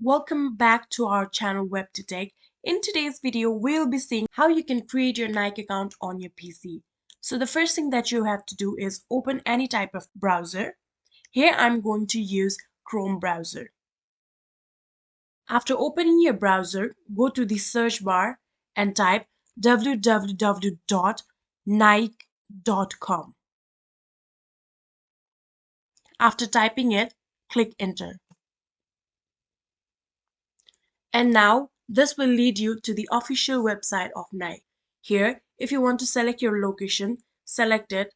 Welcome back to our channel WebToTech. In today's video, we'll be seeing how you can create your Nike account on your PC. So the first thing that you have to do is open any type of browser. Here I'm going to use Chrome browser. After opening your browser, go to the search bar and type www.nike.com. After typing it, click enter. And now this will lead you to the official website of Nike. Here, if you want to select your location, select it,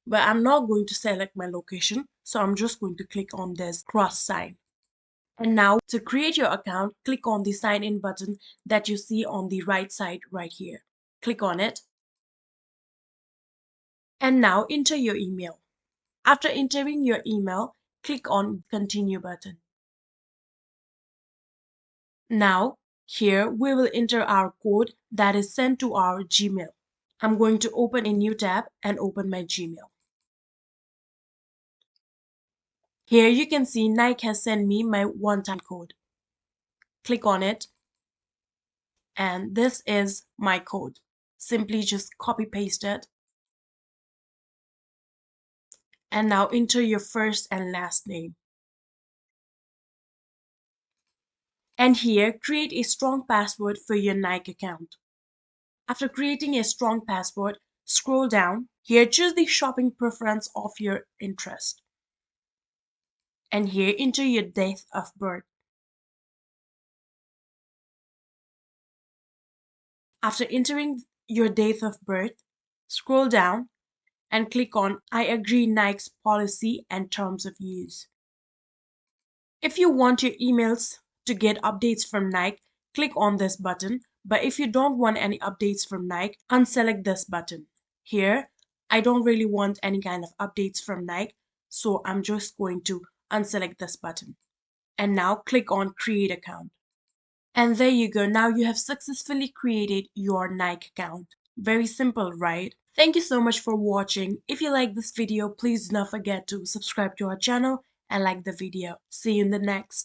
but I'm not going to select my location, so I'm just going to click on this cross sign. And now to create your account, click on the sign in button that you see on the right side right here. Click on it. And now enter your email. After entering your email, click on continue button. Now, here we will enter our code that is sent to our Gmail. I'm going to open a new tab and open my Gmail. Here you can see Nike has sent me my one-time code. Click on it, and this is my code. Simply just copy paste it. And now enter your first and last name. And here, create a strong password for your Nike account. After creating a strong password, scroll down. Here, choose the shopping preference of your interest. And here, enter your date of birth. After entering your date of birth, scroll down and click on I agree Nike's policy and terms of use. If you want your emails to get updates from Nike, click on this button. But if you don't want any updates from Nike, unselect this button. Here, I don't really want any kind of updates from Nike, so I'm just going to unselect this button. And now click on create account. And there you go. Now you have successfully created your Nike account. Very simple, right? Thank you so much for watching. If you like this video, please do not forget to subscribe to our channel and like the video. See you in the next.